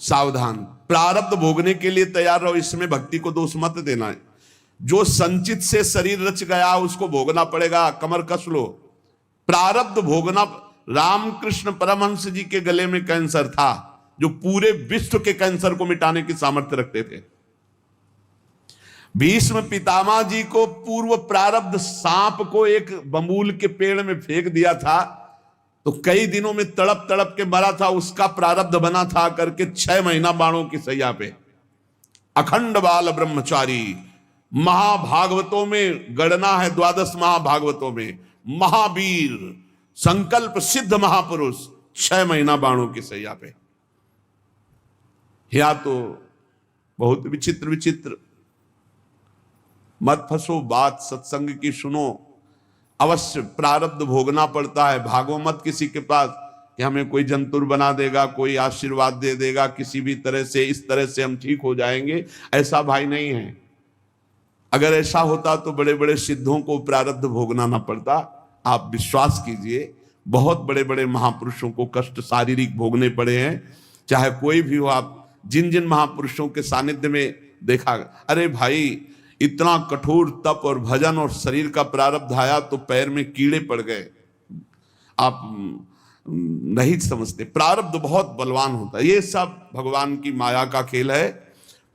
सावधान, प्रारब्ध भोगने के लिए तैयार रहो, इसमें भक्ति को दोष मत देना है। जो संचित से शरीर रच गया उसको भोगना पड़ेगा, कमर कस लो। प्रारब्ध भोगना, रामकृष्ण परमहंस जी के गले में कैंसर था जो पूरे विश्व के कैंसर को मिटाने की सामर्थ्य रखते थे। भीष्म पितामह जी को पूर्व प्रारब्ध सांप को एक बबूल के पेड़ में फेंक दिया था तो कई दिनों में तड़प तड़प के मरा था, उसका प्रारब्ध बना था करके 6 महीना बाणों की सैया पे। अखंड बाल ब्रह्मचारी, महाभागवतों में गणना है, 12 महाभागवतों में महावीर, संकल्प सिद्ध महापुरुष, 6 महीना बाणों की सैया पे। या तो बहुत विचित्र विचित्र, मत फंसो, बात सत्संग की सुनो। अवश्य प्रारब्ध भोगना पड़ता है, भागो मत किसी के पास कि हमें कोई जंतुर बना देगा, कोई आशीर्वाद दे देगा, किसी भी तरह से इस तरह से हम ठीक हो जाएंगे, ऐसा भाई नहीं है। अगर ऐसा होता तो बड़े बड़े सिद्धों को प्रारब्ध भोगना ना पड़ता। आप विश्वास कीजिए, बहुत बड़े बड़े महापुरुषों को कष्ट शारीरिक भोगने पड़े हैं, चाहे कोई भी हो। आप जिन जिन महापुरुषों के सानिध्य में देखा, अरे भाई इतना कठोर तप और भजन और शरीर का प्रारब्ध आया तो पैर में कीड़े पड़ गए। आप नहीं समझते, प्रारब्ध बहुत बलवान होता है। ये सब भगवान की माया का खेल है।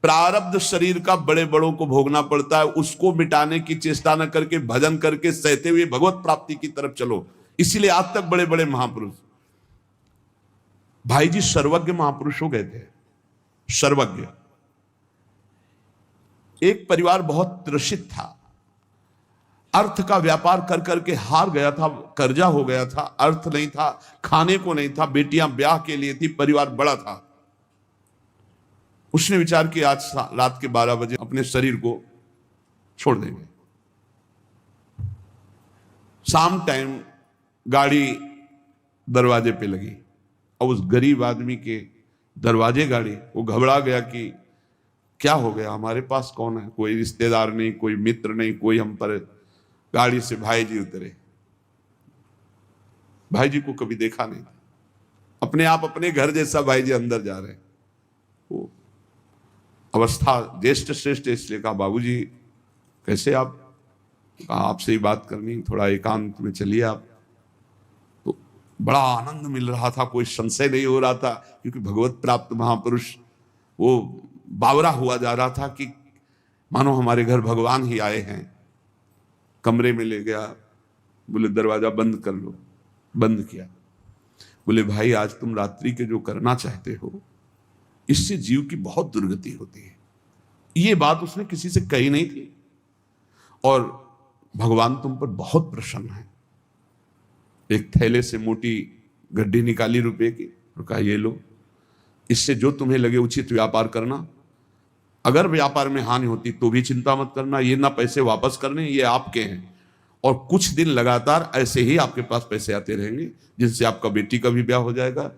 प्रारब्ध शरीर का बड़े बड़ों को भोगना पड़ता है, उसको मिटाने की चेष्टा न करके भजन करके सहते हुए भगवत प्राप्ति की तरफ चलो। इसीलिए आज तक बड़े बड़े महापुरुष, भाई जी सर्वज्ञ महापुरुष हो गए थे, सर्वज्ञ। एक परिवार बहुत त्रसित था, अर्थ का व्यापार कर करके हार गया था, कर्जा हो गया था, अर्थ नहीं था, खाने को नहीं था, बेटियां ब्याह के लिए थी, परिवार बड़ा था। उसने विचार किया आज रात के 12 बजे अपने शरीर को छोड़ देंगे। शाम टाइम गाड़ी दरवाजे पे लगी और उस गरीब आदमी के दरवाजे गाड़ी, वो घबरा गया कि क्या हो गया, हमारे पास कौन है, कोई रिश्तेदार नहीं, कोई मित्र नहीं, कोई हम पर। गाड़ी से भाई जी उतरे, भाई जी को कभी देखा नहीं था, अपने आप अपने घर जैसा भाई जी अंदर जा रहे हैं। वो अवस्था ज्येष्ठ श्रेष्ठ, इसलिए कहा बाबूजी कैसे आप, कहा आपसे ही बात करनी, थोड़ा एकांत में चलिए आप। तो बड़ा आनंद मिल रहा था, कोई संशय नहीं हो रहा था, क्योंकि भगवत प्राप्त महापुरुष वो बावरा हुआ जा रहा था कि मानो हमारे घर भगवान ही आए हैं। कमरे में ले गया, बोले दरवाजा बंद कर लो, बंद किया। बोले भाई आज तुम रात्रि के जो करना चाहते हो इससे जीव की बहुत दुर्गति होती है। ये बात उसने किसी से कही नहीं थी और भगवान तुम पर बहुत प्रसन्न है। एक थैले से मोटी गड्डी निकाली रुपए की और कहा ये लो, इससे जो तुम्हें लगे उचित व्यापार करना, अगर व्यापार में हानि होती तो भी चिंता मत करना, ये ना पैसे वापस करने, ये आपके हैं। और कुछ दिन लगातार ऐसे ही आपके पास पैसे आते रहेंगे, जिनसे आपका बेटी का भी ब्याह हो जाएगा।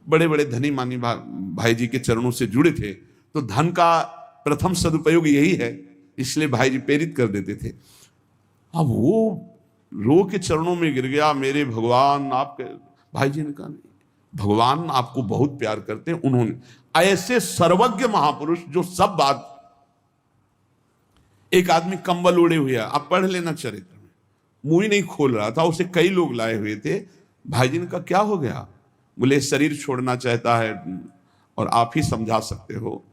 बड़े बड़े धनी मानी भाई जी के चरणों से जुड़े थे, तो धन का प्रथम सदुपयोग यही है, इसलिए भाई जी प्रेरित कर देते थे। अब वो रो के चरणों में गिर गया, मेरे भगवान आपके। भाई जी ने कहा नहीं, भगवान आपको बहुत प्यार करते हैं। उन्होंने ऐसे सर्वज्ञ महापुरुष जो सब बात, एक आदमी कंबल ओढ़े हुए, आप पढ़ लेना चरित्र में, मुंह ही नहीं खोल रहा था, उसे कई लोग लाए हुए थे। भाई जी ने कहा क्या हो गया, बोले शरीर छोड़ना चाहता है और आप ही समझा सकते हो।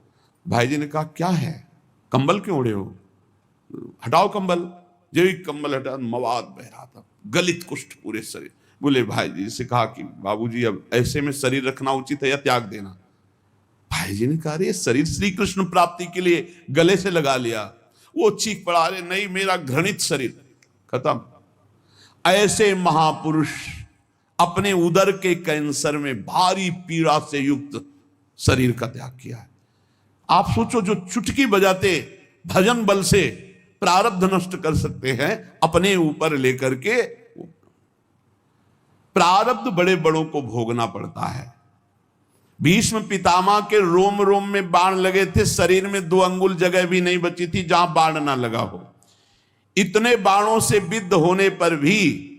भाई जी ने कहा क्या है, कंबल क्यों ओढ़े हो, हटाओ कंबल। जो ही कंबल हटा, मवाद बह रहा था, गलित कुष्ठ पूरे शरीर। बोले भाई जी से कहा कि बाबूजी अब ऐसे में शरीर रखना उचित है या त्याग देना। भाई जी ने कहा अरे शरीर श्री कृष्ण प्राप्ति के लिए गले से लगा लिया। वो चीख पड़ा, अरे नहीं मेरा घृणित शरीर, खत्म। ऐसे महापुरुष अपने उदर के कैंसर में भारी पीड़ा से युक्त शरीर का त्याग किया है। आप सोचो, जो चुटकी बजाते भजन बल से प्रारब्ध नष्ट कर सकते हैं, अपने ऊपर लेकर के प्रारब्ध बड़े बड़ों को भोगना पड़ता है। भीष्म पितामह के रोम रोम में बाण लगे थे, शरीर में 2 अंगुल जगह भी नहीं बची थी जहां बाण ना लगा हो। इतने बाणों से विद्ध होने पर भी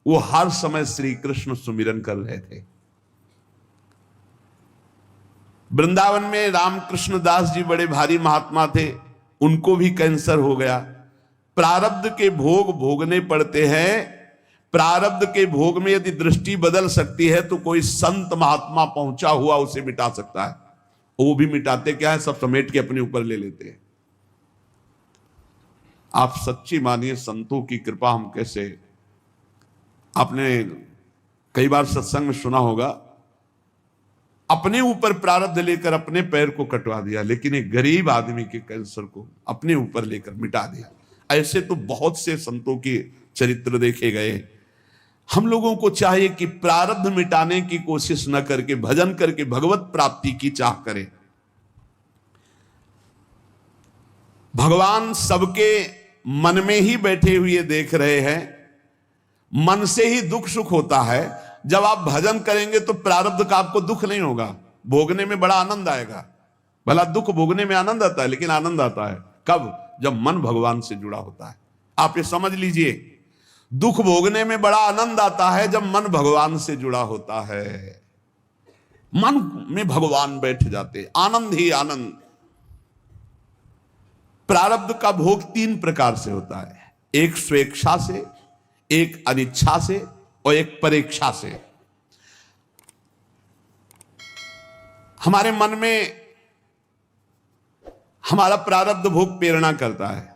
वो हर समय श्री कृष्ण सुमिरन कर रहे थे। वृंदावन में रामकृष्ण दास जी बड़े भारी महात्मा थे, उनको भी कैंसर हो गया। प्रारब्ध के भोग भोगने पड़ते हैं। प्रारब्ध के भोग में यदि दृष्टि बदल सकती है तो कोई संत महात्मा पहुंचा हुआ उसे मिटा सकता है। वो भी मिटाते क्या है, सब समेट के अपने ऊपर ले लेते हैं। आप सच्ची मानिए, संतों की कृपा हम कैसे। आपने कई बार सत्संग में सुना होगा, अपने ऊपर प्रारब्ध लेकर अपने पैर को कटवा दिया, लेकिन एक गरीब आदमी के कैंसर को अपने ऊपर लेकर मिटा दिया। ऐसे तो बहुत से संतों के चरित्र देखे गए। हम लोगों को चाहिए कि प्रारब्ध मिटाने की कोशिश न करके भजन करके भगवत प्राप्ति की चाह करें। भगवान सबके मन में ही बैठे हुए देख रहे हैं। मन से ही दुख सुख होता है। जब आप भजन करेंगे तो प्रारब्ध का आपको दुख नहीं होगा, भोगने में बड़ा आनंद आएगा। भला दुख भोगने में आनंद आता है, लेकिन आनंद आता है कब? जब मन भगवान से जुड़ा होता है। आप ये समझ लीजिए, दुख भोगने में बड़ा आनंद आता है जब मन भगवान से जुड़ा होता है। मन में भगवान बैठ जाते, आनंद ही आनंद। प्रारब्ध का भोग 3 प्रकार से होता है, एक स्वेच्छा से, एक अनिच्छा से और एक परेच्छा से। हमारे मन में हमारा प्रारब्ध भोग प्रेरणा करता है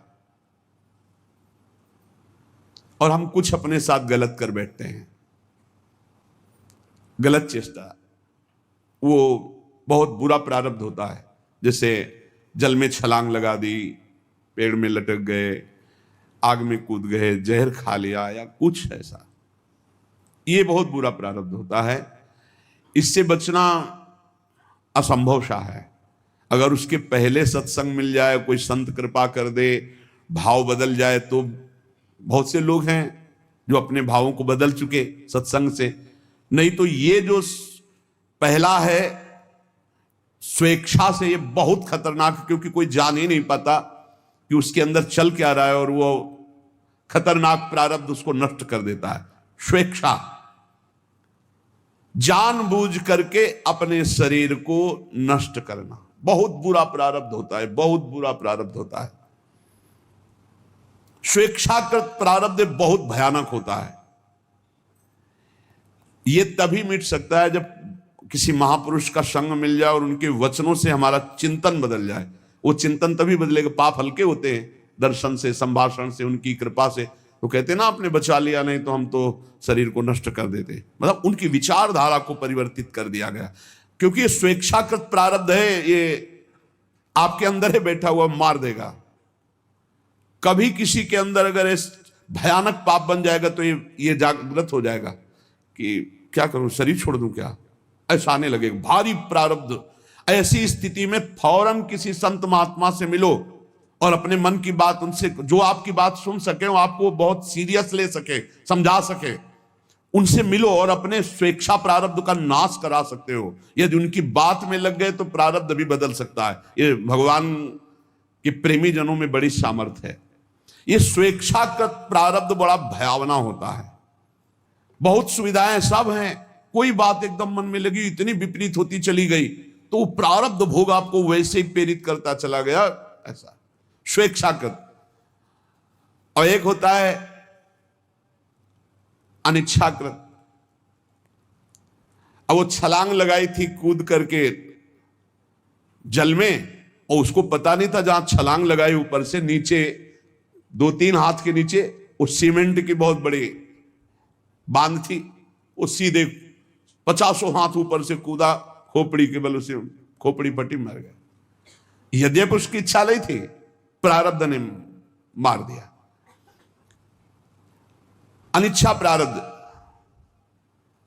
और हम कुछ अपने साथ गलत कर बैठते हैं। गलत चेष्टा, वो बहुत बुरा प्रारब्ध होता है। जैसे जल में छलांग लगा दी, पेड़ में लटक गए, आग में कूद गए, जहर खा लिया या कुछ ऐसा, ये बहुत बुरा प्रारब्ध होता है। इससे बचना असंभव सा है। अगर उसके पहले सत्संग मिल जाए, कोई संत कृपा कर दे, भाव बदल जाए, तो बहुत से लोग हैं जो अपने भावों को बदल चुके सत्संग से। नहीं तो ये जो पहला है स्वेच्छा से, ये बहुत खतरनाक, क्योंकि कोई जान ही नहीं पाता कि उसके अंदर चल क्या रहा है और वो खतरनाक प्रारब्ध उसको नष्ट कर देता है। स्वेच्छा, जानबूझ करके अपने शरीर को नष्ट करना, बहुत बुरा प्रारब्ध होता है, बहुत बुरा प्रारब्ध होता है। स्वेच्छाकृत प्रारब्ध बहुत भयानक होता है। यह तभी मिट सकता है जब किसी महापुरुष का संग मिल जाए और उनके वचनों से हमारा चिंतन बदल जाए। वो चिंतन तभी बदलेगा, पाप हल्के होते हैं दर्शन से, संभाषण से, उनकी कृपा से। तो कहते हैं ना, आपने बचा लिया, नहीं तो हम तो शरीर को नष्ट कर देते। मतलब उनकी विचारधारा को परिवर्तित कर दिया गया, क्योंकि ये स्वेच्छाकृत प्रारब्ध है, ये आपके अंदर है बैठा हुआ, मार देगा। कभी किसी के अंदर अगर इस भयानक पाप बन जाएगा तो ये जागृत हो जाएगा कि क्या करूं, शरीर छोड़ दूं क्या, ऐसा आने लगेगा भारी प्रारब्ध। ऐसी स्थिति में फौरन किसी संत महात्मा से मिलो और अपने मन की बात उनसे, जो आपकी बात सुन सके, वो आपको बहुत सीरियस ले सके, समझा सके, उनसे मिलो और अपने स्वेच्छा प्रारब्ध का नाश करा सकते हो। यदि उनकी बात में लग गए तो प्रारब्ध भी बदल सकता है। ये भगवान के प्रेमी जनों में बड़ी सामर्थ्य है। ये स्वेच्छाकृत प्रारब्ध बड़ा भयावना होता है। बहुत सुविधाएं सब हैं, कोई बात एकदम मन में लगी, इतनी विपरीत होती चली गई तो वो प्रारब्ध भोग आपको वैसे ही प्रेरित करता चला गया, ऐसा स्वेच्छाकृत। और एक होता है अनिच्छाकृत। अब वो छलांग लगाई थी कूद करके जल में, और उसको पता नहीं था जहां छलांग लगाई ऊपर से नीचे 2-3 हाथ के नीचे वो सीमेंट की बहुत बड़ी बांध थी, वो सीधे 50 हाथ ऊपर से कूदा, खोपड़ी के बल उसे खोपड़ी पट्टी मर गया। यद्यपि उसकी इच्छा नहीं थी, प्रारब्ध ने मार दिया। अनिच्छा प्रारब्ध,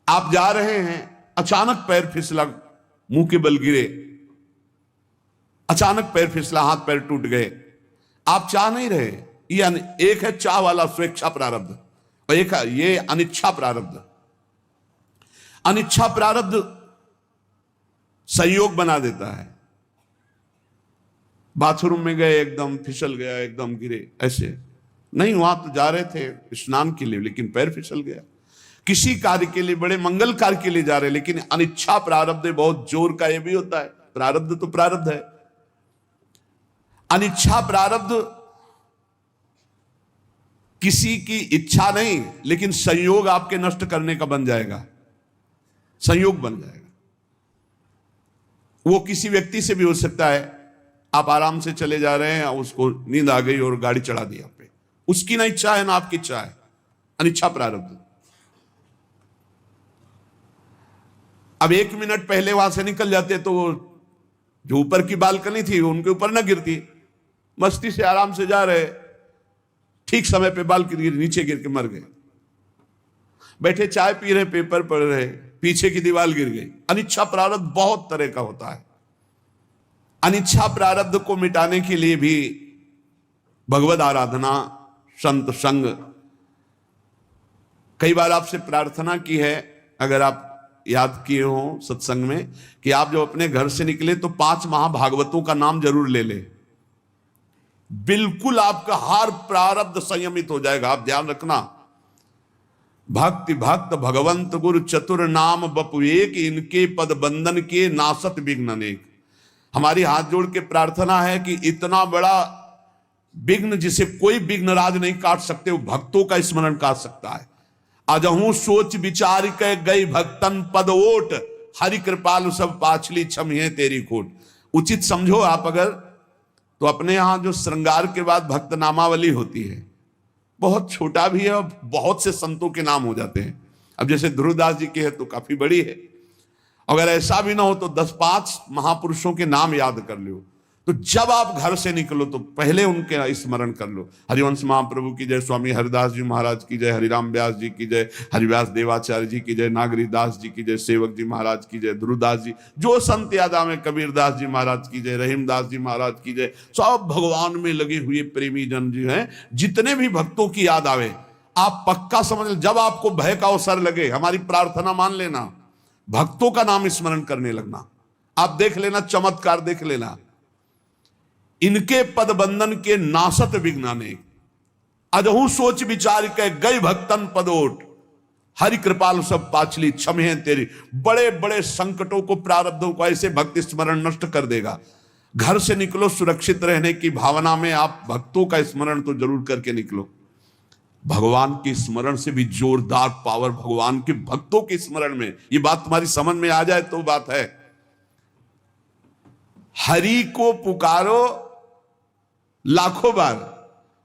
आप जा रहे हैं, अचानक पैर फिसला, मुंह के बल गिरे, अचानक पैर फिसला, हाथ पैर टूट गए, आप चाह नहीं रहे। ये एक है चाह वाला स्वेच्छा प्रारब्ध और एक है ये अनिच्छा प्रारब्ध। अनिच्छा प्रारब्ध संयोग बना देता है। बाथरूम में गए, एकदम फिसल गया, एकदम गिरे, ऐसे नहीं, वहां तो जा रहे थे स्नान के लिए, लेकिन पैर फिसल गया। किसी कार्य के लिए, बड़े मंगल कार्य के लिए जा रहे, लेकिन अनिच्छा प्रारब्ध बहुत जोर का ये भी होता है, प्रारब्ध तो प्रारब्ध है। अनिच्छा प्रारब्ध किसी की इच्छा नहीं, लेकिन संयोग आपके नष्ट करने का बन जाएगा, संयोग बन जाएगा। वो किसी व्यक्ति से भी हो सकता है, आप आराम से चले जा रहे हैं, उसको नींद आ गई और गाड़ी चढ़ा दी आप पे, उसकी ना इच्छा है ना आपकी इच्छा है, अनिच्छा प्रारब्ध। अब 1 मिनट पहले वहां से निकल जाते तो जो ऊपर की बालकनी थी उनके ऊपर ना गिरती, मस्ती से आराम से जा रहे, ठीक समय पे बालकनी नीचे गिर के मर गए। बैठे चाय पी रहे, पेपर पढ़ रहे, पीछे की दीवार गिर गई। अनिच्छा प्रारब्ध बहुत तरह का होता है। अनिच्छा प्रारब्ध को मिटाने के लिए भी भगवद आराधना, संत संग, कई बार आपसे प्रार्थना की है, अगर आप याद किए हो सत्संग में, कि आप जब अपने घर से निकले तो 5 महाभागवतों का नाम जरूर ले ले, बिल्कुल आपका हर प्रारब्ध संयमित हो जाएगा। आप ध्यान रखना, भक्ति भक्त भगवंत गुरु चतुर नाम बपु एक, इनके पद बंधन के नासत विघ्न अनेक। हमारी हाथ जोड़ के प्रार्थना है कि इतना बड़ा विघ्न जिसे कोई विघ्नराज नहीं काट सकते, वो भक्तों का स्मरण काट सकता है। अजहू सोच विचार के गई भक्तन पद ओट, हरि कृपालु सब पाछली छमिए तेरी खोट। उचित समझो आप अगर, तो अपने यहां जो श्रृंगार के बाद भक्त नामावली होती है, बहुत छोटा भी है और बहुत से संतों के नाम हो जाते हैं। अब जैसे ध्रुवदास जी की है तो काफी बड़ी है, अगर ऐसा भी ना हो तो 10-5 महापुरुषों के नाम याद कर लो। तो जब आप घर से निकलो तो पहले उनके स्मरण कर लो। हरिवंश महाप्रभु की जय, स्वामी हरिदास जी महाराज की जय, हरिराम व्यास जी की जय, हरिव्यास देवाचार्य जी की जय, नागरी दास जी की जय, सेवक जी महाराज की जय, ध्रुवदास जी, जो संत याद आवे, कबीरदास जी महाराज की जय, रहीमदास जी महाराज की जय। सब भगवान में लगे हुए प्रेमी जन जी हैं, जितने भी भक्तों की याद आवे आप पक्का समझ, जब आपको भय का अवसर लगे, हमारी प्रार्थना मान लेना, भक्तों का नाम स्मरण करने लगना। आप देख लेना, चमत्कार देख लेना। इनके पद बंधन के नासत विघ्नाने, अजहू सोच विचार के गई भक्तन पदोट, हरि कृपाल सब पाछली क्षमे तेरी। बड़े बड़े संकटों को, प्रारब्धों को ऐसे भक्ति स्मरण नष्ट कर देगा। घर से निकलो सुरक्षित रहने की भावना में, आप भक्तों का स्मरण तो जरूर करके निकलो। भगवान के स्मरण से भी जोरदार पावर भगवान के भक्तों के स्मरण में। ये बात तुम्हारी समझ में आ जाए तो बात है। हरि को पुकारो लाखों बार,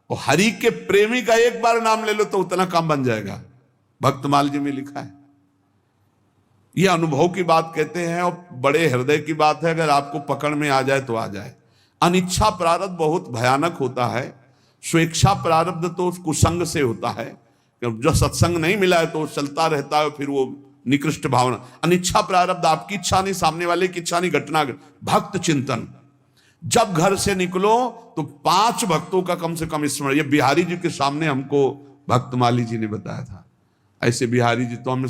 और हरि के प्रेमी का एक बार नाम ले लो तो उतना काम बन जाएगा। भक्तमाल जी में लिखा है। यह अनुभव की बात कहते हैं और बड़े हृदय की बात है। अगर आपको पकड़ में आ जाए तो आ जाए। अनिच्छा प्रारब्ध बहुत भयानक होता है। स्वेच्छा प्रारब्ध तो कुसंग से होता है, जो सत्संग नहीं मिला है तो चलता रहता है, फिर वो निकृष्ट भावना। अनिच्छा प्रारब्ध आपकी इच्छा नहीं, सामने वाले की इच्छा नहीं, घटना भक्त चिंतन। जब घर से निकलो तो 5 भक्तों का कम से कम स्मरण। ये बिहारी जी के सामने हमको भक्तमाली जी ने बताया था। ऐसे बिहारी जी तो हमें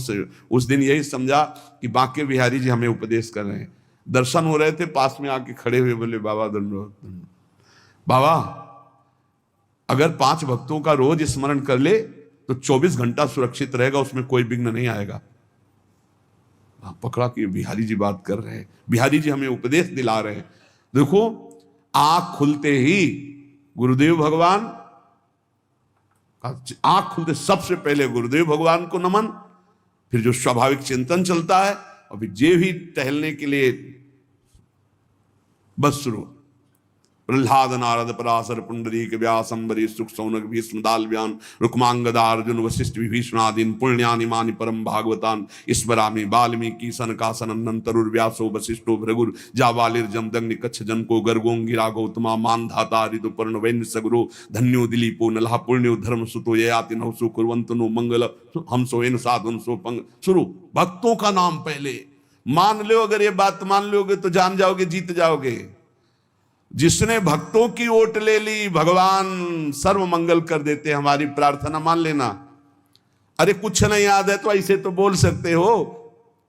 उस दिन यही समझा कि बाकी बिहारी जी हमें उपदेश कर रहे हैं। दर्शन हो रहे थे, पास में आके खड़े हुए बोले, बाबा दंडोत। बाबा अगर 5 भक्तों का रोज स्मरण कर ले तो 24 घंटा सुरक्षित रहेगा, उसमें कोई विघ्न नहीं आएगा। पकड़ा कि बिहारी जी बात कर रहे हैं, बिहारी जी हमें उपदेश दिला रहे हैं। देखो, आंख खुलते ही गुरुदेव भगवान, आंख खुलते सबसे पहले गुरुदेव भगवान को नमन, फिर जो स्वाभाविक चिंतन चलता है, और फिर जे भी टहलने के लिए बस शुरू। प्रहलाद नारद पराशर पुंडरीक व्यास अम्बरी सुख सौनक भीष्म दालव्यान रुक्मांगदा अर्जुन वशिष्ठ विभीषणादीन पुण्यानि मानि परम भागवतान ईश्वरामि वाल्मीकि सनकासन नंतरुर व्यासो वशिष्ठो भृगुर जाबालिर जमदग्नि कच्छ जनको गर्गोंगिरा गौतमा मानधाता ऋतुपर्ण वैन्य सगुरो धन्यो दिलीपो नलहा पुण्यो धर्म सुतो ययाति नवसो कुर्वन्तनो मंगल हमसो इन साधुनसो पंग। शुरू भक्तों का नाम पहले मान लो। अगर ये बात मान लोगे तो जान जाओगे, जीत जाओगे। जिसने भक्तों की ओट ले ली, भगवान सर्व मंगल कर देते। हमारी प्रार्थना मान लेना। अरे कुछ नहीं याद है तो ऐसे तो बोल सकते हो,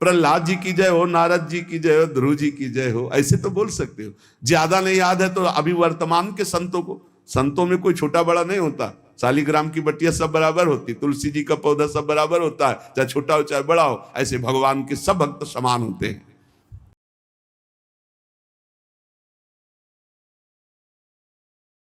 प्रहलाद जी की जय हो, नारद जी की जय हो, ध्रुव जी की जय हो, ऐसे तो बोल सकते हो। ज्यादा नहीं याद है तो अभी वर्तमान के संतों को, संतों में कोई छोटा बड़ा नहीं होता। शालिग्राम की बट्टियां सब बराबर होती, तुलसी जी का पौधा सब बराबर होता है, चाहे छोटा हो चाहे बड़ा हो। ऐसे भगवान के सब भक्त समान होते हैं।